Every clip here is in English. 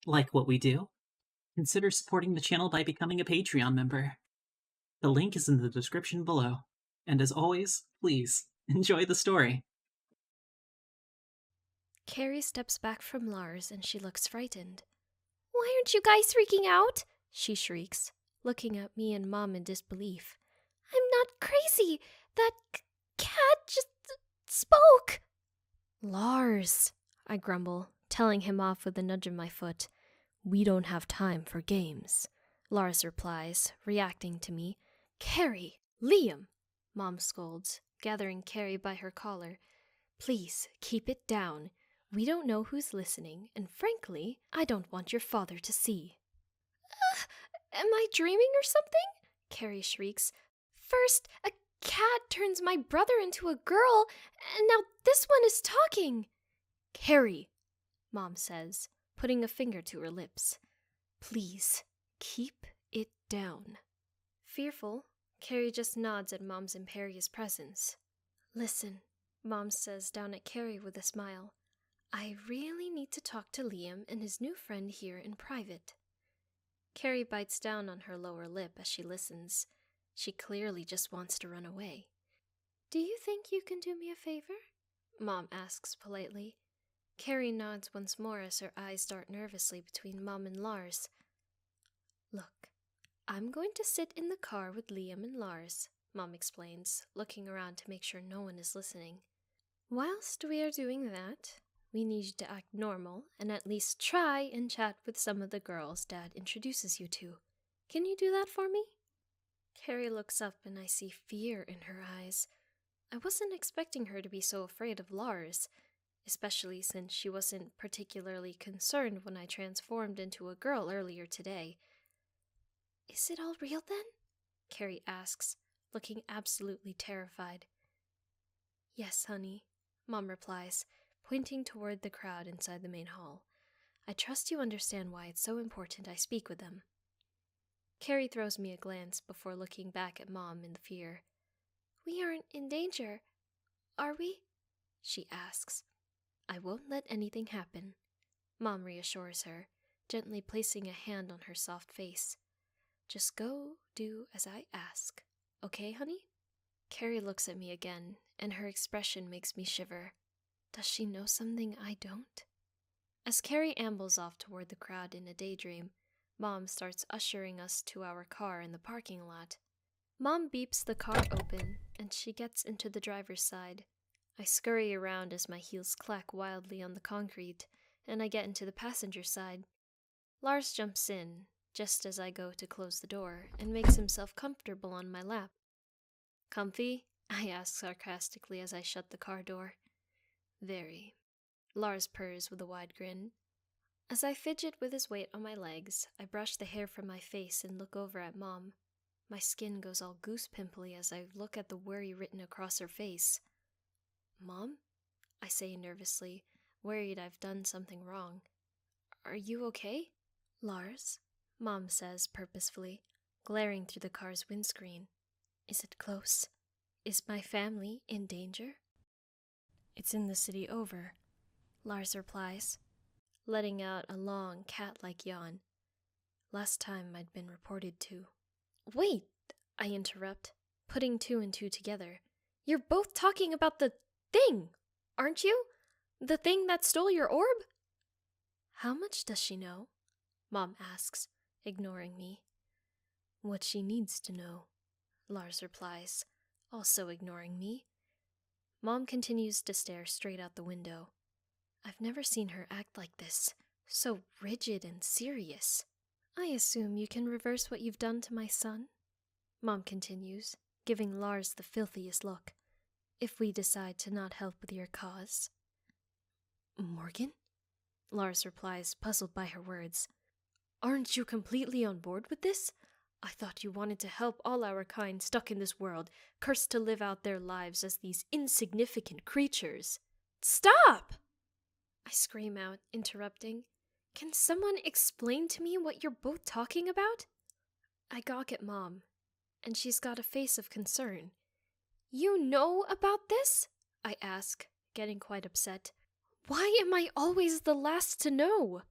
Like what we do? Consider supporting the channel by becoming a Patreon member. The link is in the description below. And as always, please enjoy the story. Carrie steps back from Lars and she looks frightened. "Why aren't you guys freaking out?" she shrieks, looking at me and Mom in disbelief. "I'm not crazy. That cat just spoke." "Lars," I grumble, telling him off with a nudge of my foot. "We don't have time for games," Lars replies, reacting to me. "Carrie, Liam," Mom scolds, gathering Carrie by her collar. "Please, keep it down. We don't know who's listening, and frankly, I don't want your father to see." Am I dreaming or something?" Carrie shrieks. "First, a cat turns my brother into a girl, and now this one is talking." "Carrie," Mom says, putting a finger to her lips. "Please, keep it down." Fearful, Carrie just nods at Mom's imperious presence. "Listen," Mom says down at Carrie with a smile. "I really need to talk to Liam and his new friend here in private." Carrie bites down on her lower lip as she listens. She clearly just wants to run away. "Do you think you can do me a favor?" Mom asks politely. Carrie nods once more as her eyes dart nervously between Mom and Lars. "Look, I'm going to sit in the car with Liam and Lars," Mom explains, looking around to make sure no one is listening. "Whilst we are doing that, we need you to act normal and at least try and chat with some of the girls Dad introduces you to. Can you do that for me?" Carrie looks up and I see fear in her eyes. I wasn't expecting her to be so afraid of Lars, especially since she wasn't particularly concerned when I transformed into a girl earlier today. "Is it all real then?" Carrie asks, looking absolutely terrified. "Yes, honey," Mom replies, pointing toward the crowd inside the main hall. "I trust you understand why it's so important I speak with them." Carrie throws me a glance before looking back at Mom in fear. "We aren't in danger, are we?" she asks. "I won't let anything happen," Mom reassures her, gently placing a hand on her soft face. "Just go do as I ask. Okay, honey?" Carrie looks at me again, and her expression makes me shiver. Does she know something I don't? As Carrie ambles off toward the crowd in a daydream, Mom starts ushering us to our car in the parking lot. Mom beeps the car open, and she gets into the driver's side. I scurry around as my heels clack wildly on the concrete, and I get into the passenger side. Lars jumps in, just as I go to close the door, and makes himself comfortable on my lap. "Comfy?" I ask sarcastically as I shut the car door. "Very." Lars purrs with a wide grin. As I fidget with his weight on my legs, I brush the hair from my face and look over at Mom. My skin goes all goose-pimply as I look at the worry written across her face. "Mom?" I say nervously, worried I've done something wrong. "Are you okay?" "Lars," Mom says purposefully, glaring through the car's windscreen. "Is it close? Is my family in danger?" "It's in the city over," Lars replies, letting out a long cat-like yawn. "Last time I'd been reported to." "Wait," I interrupt, putting two and two together. "You're both talking about the thing, aren't you? The thing that stole your orb?" "How much does she know?" Mom asks, ignoring me. "What she needs to know," Lars replies, also ignoring me. Mom continues to stare straight out the window. I've never seen her act like this, so rigid and serious. "I assume you can reverse what you've done to my son?" Mom continues, giving Lars the filthiest look. "If we decide to not help with your cause." "Morgan?" Lars replies, puzzled by her words. "Aren't you completely on board with this? I thought you wanted to help all our kind stuck in this world, cursed to live out their lives as these insignificant creatures." "Stop!" I scream out, interrupting. "Can someone explain to me what you're both talking about?" I gawk at Mom, and she's got a face of concern. "You know about this?" I ask, getting quite upset. "Why am I always the last to know?"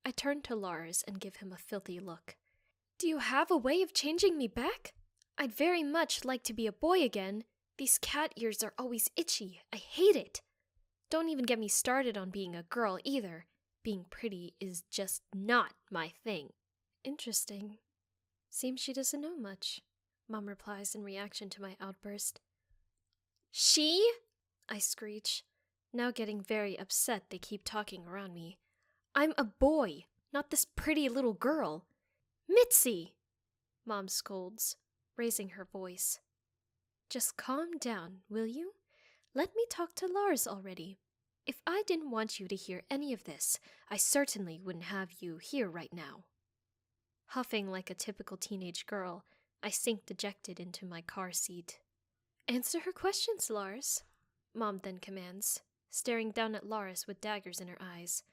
I turn to Lars and give him a filthy look. Do you have a way of changing me back? I'd very much like to be a boy again. These cat ears are always itchy. I hate it. Don't even get me started on being a girl either. Being pretty is just not my thing. Interesting. Seems she doesn't know much, Mom replies in reaction to my outburst. She? I screech, now getting very upset they keep talking around me. I'm a boy, not this pretty little girl. Mitzi! Mom scolds, raising her voice. Just calm down, will you? Let me talk to Lars already. If I didn't want you to hear any of this, I certainly wouldn't have you here right now. Huffing like a typical teenage girl, I sink dejected into my car seat. Answer her questions, Lars, Mom then commands, staring down at Lars with daggers in her eyes.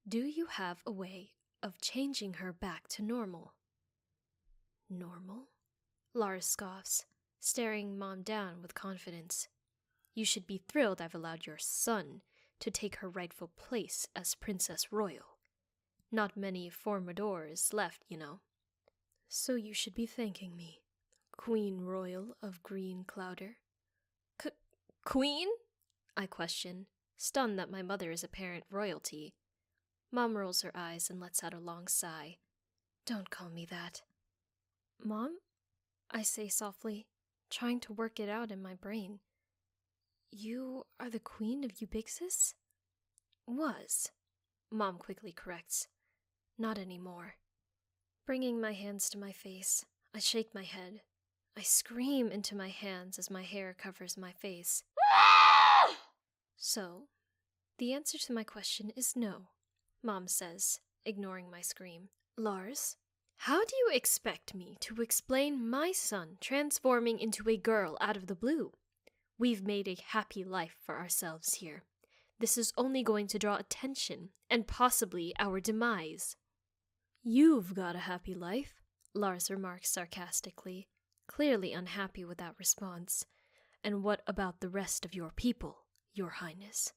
Do you have a way of changing her back to normal? Normal? Lars scoffs, staring Mom down with confidence. You should be thrilled I've allowed your son to take her rightful place as Princess Royal. Not many Formidors left, you know. So you should be thanking me, Queen Royal of Green Clouder. Queen? I question, stunned that my mother is apparent royalty. Mom rolls her eyes and lets out a long sigh. Don't call me that. Mom? I say softly, trying to work it out in my brain. You are the Queen of Ubixis? Was. Mom quickly corrects. Not anymore. Bringing my hands to my face, I shake my head. I scream into my hands as my hair covers my face. So, the answer to my question is no, Mom says, ignoring my scream. Lars, how do you expect me to explain my son transforming into a girl out of the blue? We've made a happy life for ourselves here. This is only going to draw attention and possibly our demise. You've got a happy life, Lars remarks sarcastically, clearly unhappy with that response. And what about the rest of your people, Your Highness?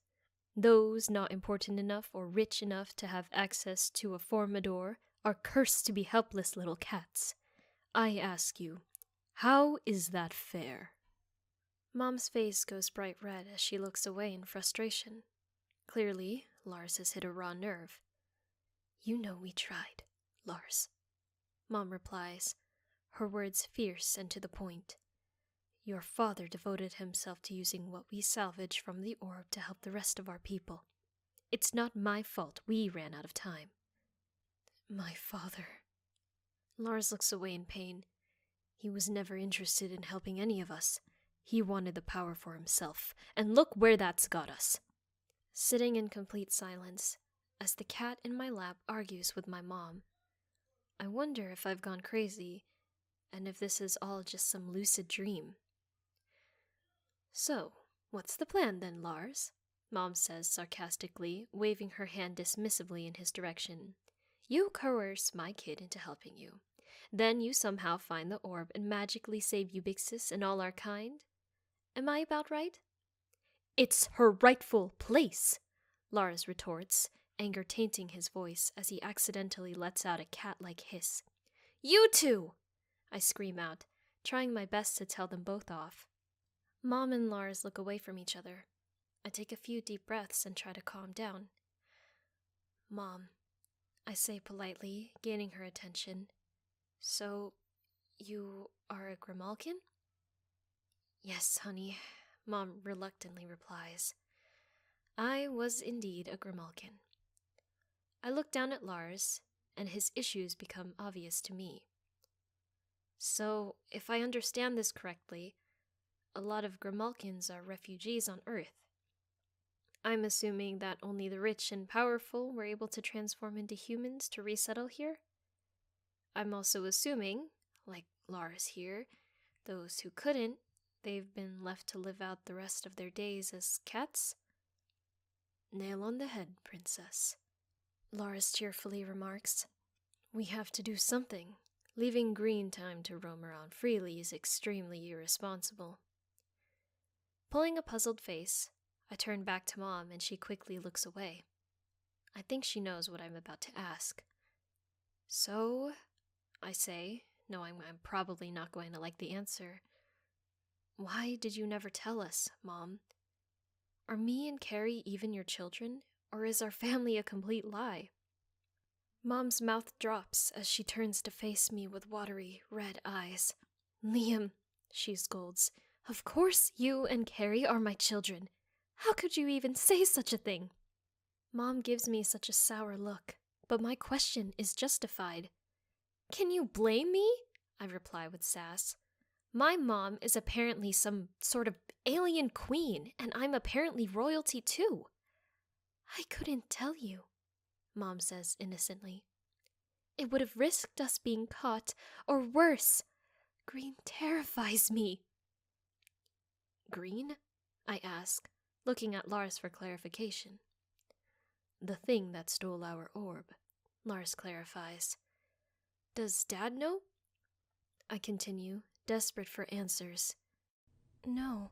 Those not important enough or rich enough to have access to a Formidor are cursed to be helpless little cats. I ask you, how is that fair? Mom's face goes bright red as she looks away in frustration. Clearly, Lars has hit a raw nerve. You know we tried, Lars. Mom replies, her words fierce and to the point. Your father devoted himself to using what we salvaged from the orb to help the rest of our people. It's not my fault we ran out of time. My father. Lars looks away in pain. He was never interested in helping any of us. He wanted the power for himself, and look where that's got us. Sitting in complete silence, as the cat in my lap argues with my mom. I wonder if I've gone crazy, and if this is all just some lucid dream. So, what's the plan then, Lars? Mom says sarcastically, waving her hand dismissively in his direction. You coerce my kid into helping you. Then you somehow find the orb and magically save Ubixis and all our kind? Am I about right? It's her rightful place, Lars retorts, anger tainting his voice as he accidentally lets out a cat-like hiss. You two! I scream out, trying my best to tell them both off. Mom and Lars look away from each other. I take a few deep breaths and try to calm down. Mom, I say politely, gaining her attention. So, you are a Grimalkin? Yes, honey, Mom reluctantly replies. I was indeed a Grimalkin. I look down at Lars, and his issues become obvious to me. So, if I understand this correctly, a lot of Grimalkins are refugees on Earth. I'm assuming that only the rich and powerful were able to transform into humans to resettle here? I'm also assuming, like Lars here, those who couldn't, they've been left to live out the rest of their days as cats? Nail on the head, princess, Lars cheerfully remarks. We have to do something. Leaving Green time to roam around freely is extremely irresponsible. Pulling a puzzled face, I turn back to Mom and she quickly looks away. I think she knows what I'm about to ask. So, I say, knowing I'm probably not going to like the answer, why did you never tell us, Mom? Are me and Carrie even your children, or is our family a complete lie? Mom's mouth drops as she turns to face me with watery, red eyes. Liam, she scolds, of course you and Carrie are my children. How could you even say such a thing? Mom gives me such a sour look, but my question is justified. Can you blame me? I reply with sass. My mom is apparently some sort of alien queen, and I'm apparently royalty too. I couldn't tell you, Mom says innocently. It would have risked us being caught, or worse. Green terrifies me. Green? I ask, looking at Lars for clarification. The thing that stole our orb, Lars clarifies. Does Dad know? I continue, desperate for answers. No,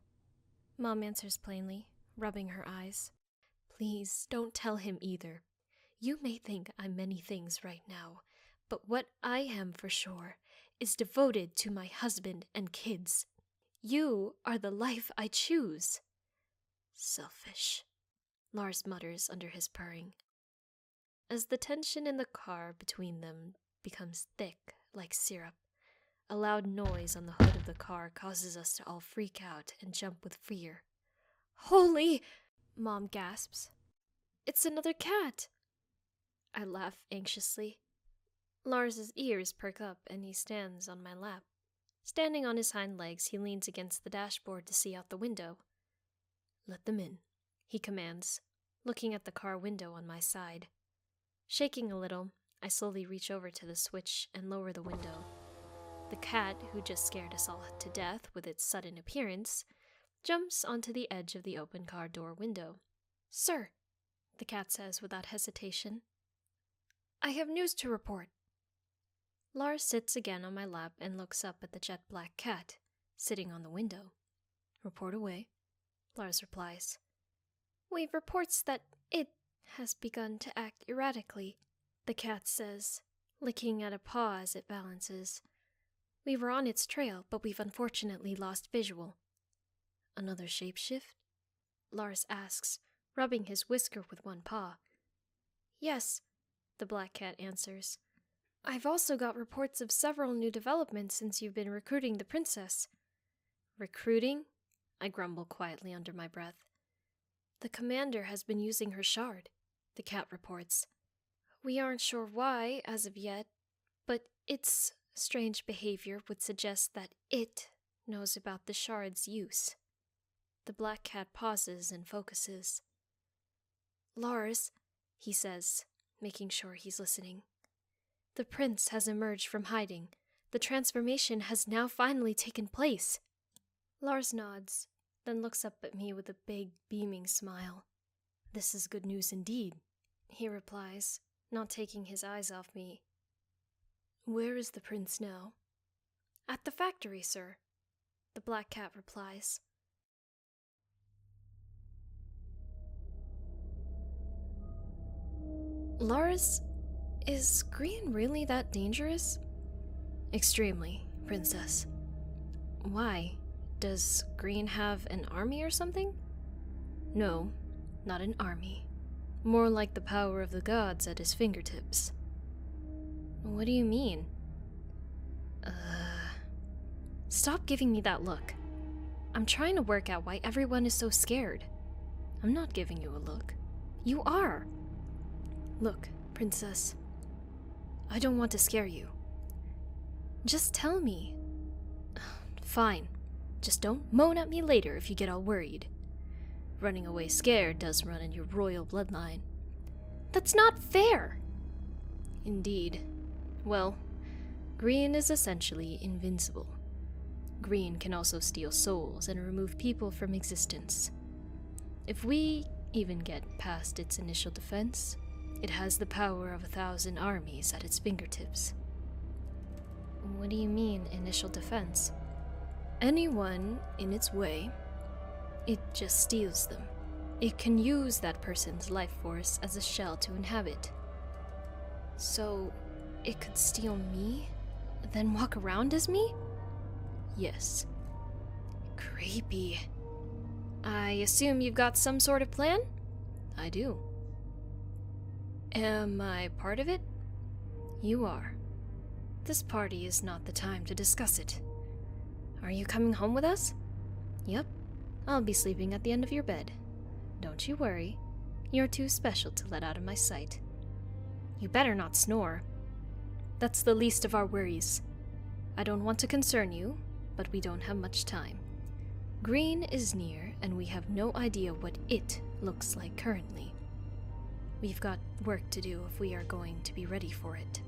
Mom answers plainly, rubbing her eyes. Please, don't tell him either. You may think I'm many things right now, but what I am for sure is devoted to my husband and kids. You are the life I choose. Selfish, Lars mutters under his purring. As the tension in the car between them becomes thick like syrup, a loud noise on the hood of the car causes us to all freak out and jump with fear. Holy! Mom gasps. It's another cat! I laugh anxiously. Lars's ears perk up and he stands on my lap. Standing on his hind legs, he leans against the dashboard to see out the window. Let them in, he commands, looking at the car window on my side. Shaking a little, I slowly reach over to the switch and lower the window. The cat, who just scared us all to death with its sudden appearance, jumps onto the edge of the open car door window. Sir, the cat says without hesitation, I have news to report. Lars sits again on my lap and looks up at the jet-black cat, sitting on the window. Report away, Lars replies. We've reports that it has begun to act erratically, the cat says, licking at a paw as it balances. We were on its trail, but we've unfortunately lost visual. Another shapeshift? Lars asks, rubbing his whisker with one paw. Yes, the black cat answers. I've also got reports of several new developments since you've been recruiting the princess. Recruiting? I grumble quietly under my breath. The commander has been using her shard, the cat reports. We aren't sure why as of yet, but its strange behavior would suggest that it knows about the shard's use. The black cat pauses and focuses. Lars, he says, making sure he's listening. The prince has emerged from hiding. The transformation has now finally taken place. Lars nods, then looks up at me with a big, beaming smile. This is good news indeed, he replies, not taking his eyes off me. Where is the prince now? At the factory, sir, the black cat replies. Lars, is Green really that dangerous? Extremely, princess. Why? Does Green have an army or something? No, not an army. More like the power of the gods at his fingertips. What do you mean? Stop giving me that look. I'm trying to work out why everyone is so scared. I'm not giving you a look. You are. Look, princess. I don't want to scare you. Just tell me. Fine. Just don't moan at me later if you get all worried. Running away scared does run in your royal bloodline. That's not fair! Indeed. Well, Green is essentially invincible. Green can also steal souls and remove people from existence. If we even get past its initial defense, it has the power of 1,000 armies at its fingertips. What do you mean, initial defense? Anyone in its way, it just steals them. It can use that person's life force as a shell to inhabit. So, it could steal me, then walk around as me? Yes. Creepy. I assume you've got some sort of plan? I do. Am I part of it? You are. This party is not the time to discuss it. Are you coming home with us? Yep. I'll be sleeping at the end of your bed. Don't you worry. You're too special to let out of my sight. You better not snore. That's the least of our worries. I don't want to concern you, but we don't have much time. Green is near, and we have no idea what it looks like currently. We've got work to do if we are going to be ready for it.